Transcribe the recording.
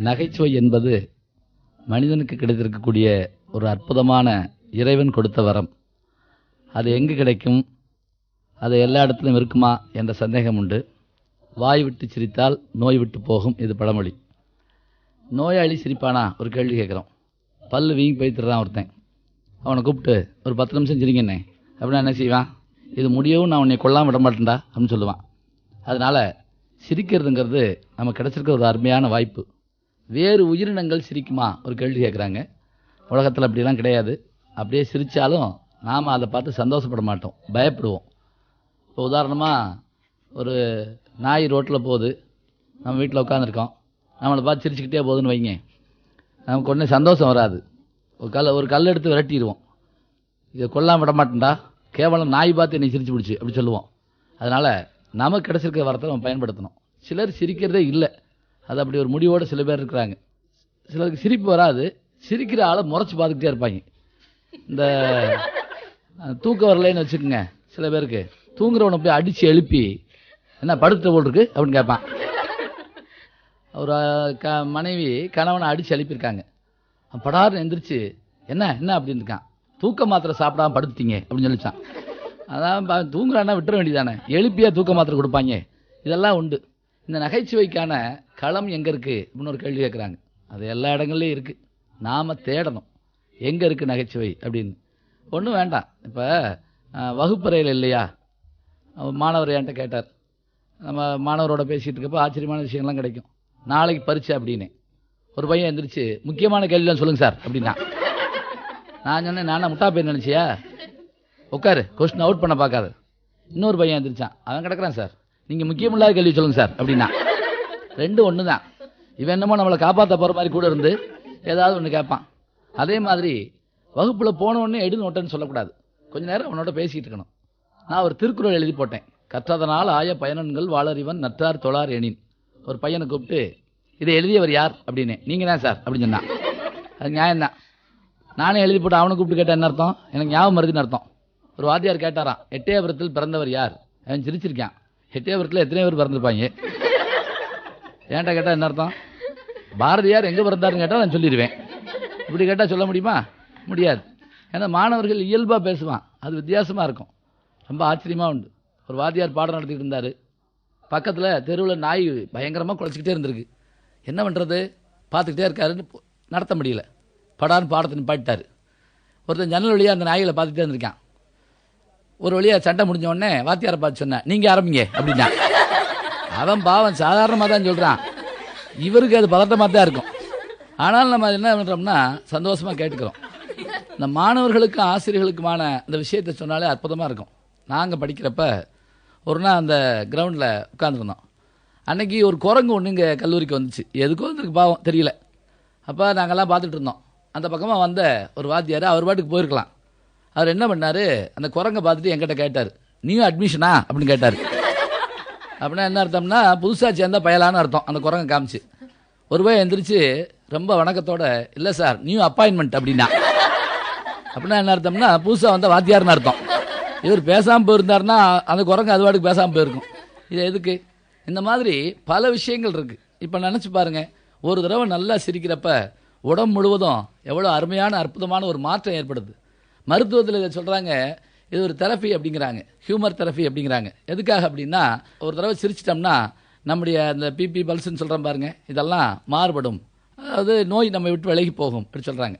நகைச்சுவை என்பது மனிதனுக்கு கிடைத்திருக்கக்கூடிய ஒரு அற்புதமான இறைவன் கொடுத்த வரம். அது எங்கு கிடைக்கும், அது எல்லா இடத்துலையும் இருக்குமா என்ற சந்தேகம் உண்டு. வாய் விட்டு சிரித்தால் நோய் விட்டு போகும், இது பழமொழி. நோயாளி சிரிப்பானா ஒரு கேள்வி கேட்குறோம். பல்லு வீங்கி போய்த்துறான் ஒருத்தன், அவனை கூப்பிட்டு ஒரு 10 நிமிஷம் சிரிங்கண்ணே அப்படின்னா என்ன செய்வான்? இது முடியவும் நான் உன்னை கொல்லாமல் விட மாட்டேன்டா அப்படின்னு சொல்லுவான். அதனால் சிரிக்கிறதுங்கிறது நமக்கு கிடைச்சிருக்க ஒரு அருமையான வாய்ப்பு. வேறு உயிரினங்கள் சிரிக்குமா ஒரு கேள்வி கேட்குறாங்க. உலகத்தில் அப்படிலாம் கிடையாது. அப்படியே சிரித்தாலும் நாம் அதை பார்த்து சந்தோஷப்பட மாட்டோம், பயப்படுவோம். இப்போ உதாரணமாக ஒரு நாய் ரோட்டில் போகுது, நம்ம வீட்டில் உட்காந்துருக்கோம், நம்மளை பார்த்து சிரிச்சுக்கிட்டே போகுதுன்னு வைங்க, நமக்கு ஒன்றே சந்தோஷம் வராது. ஒரு கல் எடுத்து விரட்டிடுவோம். இதை கொல்லாமல் விட மாட்டேன்டா, கேவலம் நாய் பார்த்து என்னை சிரிச்சு பிடிச்சி அப்படி சொல்லுவோம். அதனால் நமக்கு கிடச்சிருக்க வரத்தை நம்ம பயன்படுத்தணும். சிலர் சிரிக்கிறதே இல்லை, அது அப்படி ஒரு முடிவோடு சில பேர் இருக்கிறாங்க. சிலருக்கு சிரிப்பு வராது, சிரிக்கிற ஆளை முறைச்சி பார்த்துக்கிட்டே இருப்பாங்க. இந்த தூக்கம் வரலைன்னு வச்சுக்கோங்க, சில பேருக்கு தூங்குறவனை போய் அடித்து எழுப்பி என்ன படுத்த போல் இருக்கு அப்படின்னு கேட்பான். ஒரு மனைவி கணவனை அடித்து எழுப்பியிருக்காங்க. படார்னு எந்திரிச்சு என்ன என்ன அப்படின்னு இருக்கான். தூக்க மாத்திரை சாப்பிடாம படுத்துட்டீங்க அப்படின்னு சொல்லிச்சான். அதான் தூங்குறான்னா விட்டுற வேண்டியதானே, எழுப்பியா தூக்க மாத்திரை கொடுப்பாங்க. இதெல்லாம் உண்டு. இந்த நகைச்சுவைக்கான களம் எங்கே இருக்குது அப்படின்னு ஒரு கேள்வி கேட்குறாங்க. அது எல்லா இடங்கள்லையும் இருக்குது, நாம் தேடணும் எங்கே இருக்குது நகைச்சுவை அப்படின்னு. ஒன்றும் வேண்டாம். இப்போ வகுப்பறையில் இல்லையா, மாணவர் என்கிட்ட கேட்டார். நம்ம மாணவரோட பேசிகிட்டு இருக்கப்போ ஆச்சரியமான விஷயங்கள்லாம் கிடைக்கும். நாளைக்கு பரீட்சை அப்படின்னு ஒரு பையன் எந்திரிச்சு முக்கியமான கேள்விலாம் சொல்லுங்கள் சார் அப்படின்னா. நான் சொன்னேன், நானா முட்டா பேர் நினச்சியா, உட்காரு, கொஸ்டின் அவுட் பண்ண பார்க்காது. இன்னொரு பையன் எந்திரிச்சான், அவன் கிடக்குறான் சார், நீங்கள் முக்கியமில்லாத கேள்வி சொல்லுங்கள் சார் அப்படின்னா. ரெண்டும் ஒன்று தான். இவன் என்னமோ நம்மளை காப்பாற்ற போகிற மாதிரி கூட இருந்து ஏதாவது ஒன்று கேட்பான். அதே மாதிரி வகுப்பில் போனவுடனே எடு நோட்டன்னு சொல்லக்கூடாது, கொஞ்சம் நேரம் அவனோட பேசிக்கிட்டு இருக்கணும். நான் ஒரு திருக்குறள் எழுதி போட்டேன். கற்றதனால் ஆய பயனன்கள் வாளறிவன் நற்றார் தொழார் எனின். ஒரு பையனை கூப்பிட்டு இதை எழுதியவர் யார் அப்படின்னு. நீங்கள் தான் சார் அப்படின்னு சொன்னான். அது நியாயம்தான். நானே எழுதி போட்டு அவனை கூப்பிட்டு கேட்டால் என்ன அர்த்தம்? எனக்கு ஞாபகம் மருதுன்னு அர்த்தம். ஒரு வாத்தியார் கேட்டாராம், எட்டயபுரத்தில் பிறந்தவர் யார்? அவன் சிரிச்சிருக்கான். எட்டயபுரத்தில் எத்தனை பேர் பிறந்திருப்பாங்க? ஏன்டா கேட்டால் என்ன அர்த்தம்? பாரதியார் எங்கே பிறந்தாருன்னு கேட்டால் நான் சொல்லிடுவேன். இப்படி கேட்டால் சொல்ல முடியுமா? முடியாது. ஏன்னா மாணவர்கள் இயல்பாக பேசுவான், அது வித்தியாசமாக இருக்கும், ரொம்ப ஆச்சரியமாக உண்டு. ஒரு வாத்தியார் பாடம் நடத்திட்டு இருந்தார். பக்கத்தில் தெருவில் நாய் பயங்கரமாக குலைச்சிக்கிட்டே இருந்திருக்கு. என்ன பண்ணுறது, பார்த்துக்கிட்டே இருக்காருன்னு நடத்த முடியல. படான்னு பாடத்தை நிப்பாட்டார். ஒருத்தன் ஜன்னல் வழியாக அந்த நாய்களை பார்த்துக்கிட்டே இருந்திருக்கான். ஒரு வழியாக சண்டை முடிஞ்ச உடனே வாத்தியாரை பார்த்து சொன்னேன், நீங்கள் ஆரம்பிங்க அப்படின்னா. அவன் பாவம் சாதாரணமாக தான் சொல்கிறான், இவருக்கு அது பதட்டமாக தான் இருக்கும். ஆனாலும் நம்ம என்ன பண்ணுறோம்னா சந்தோஷமாக கேட்டுக்கிறோம். இந்த மாணவர்களுக்கும் ஆசிரியர்களுக்குமான இந்த விஷயத்தை சொன்னாலே அற்புதமாக இருக்கும். நாங்கள் படிக்கிறப்ப ஒரு நாள் அந்த கிரவுண்டில் உட்காந்துருந்தோம். அன்றைக்கி ஒரு குரங்கு ஒன்று இங்கே கல்லூரிக்கு வந்துச்சு. எதுக்கோ வந்துருக்கு பாவம் தெரியல. அப்போ நாங்கள்லாம் பார்த்துட்டு இருந்தோம். அந்த பக்கமாக வந்த ஒரு வாத்தியார் அவர் பாட்டுக்கு போயிருக்கலாம். அவர் என்ன பண்ணார், அந்த குரங்கை பார்த்துட்டு என்கிட்ட கேட்டார், நீயும் அட்மிஷனா அப்படின்னு கேட்டார். அப்படின்னா என்ன அர்த்தம்னா புதுசாக சேர்ந்தா பயலான்னு அர்த்தம். அந்த குரங்கை காமிச்சு ஒரு பையன் எந்திரிச்சு ரொம்ப வணக்கத்தோட, இல்லை சார் நியூ அப்பாயின்மெண்ட் அப்படின்னா. அப்படின்னா என்ன அர்த்தம்னா புதுசாக வந்தால் வாத்தியார்னு அர்த்தம். இவர் பேசாமல் போயிருந்தாருன்னா அந்த குரங்கு அது வாட்டுக்கு பேசாமல் போயிருக்கும். இது எதுக்கு? இந்த மாதிரி பல விஷயங்கள் இருக்குது. இப்போ நினச்சி பாருங்கள், ஒரு தடவை நல்லா சிரிக்கிறப்ப உடம்பு முழுவதும் எவ்வளோ அருமையான அற்புதமான ஒரு மாற்றம் ஏற்படுது. மருத்துவத்தில் இதை சொல்கிறாங்க, இது ஒரு தெரப்பி அப்படிங்கிறாங்க, ஹியூமர் தெரப்பி அப்படிங்கிறாங்க. எதுக்காக அப்படின்னா, ஒரு தடவை சிரிச்சிட்டோம்னா நம்முடைய அந்த பிபி பல்ஸ்ன்னு சொல்கிறோம் பாருங்கள், இதெல்லாம் மாறுபடும். அதாவது நோய் நம்ம விட்டு விலகி போகும் அப்படி சொல்கிறாங்க.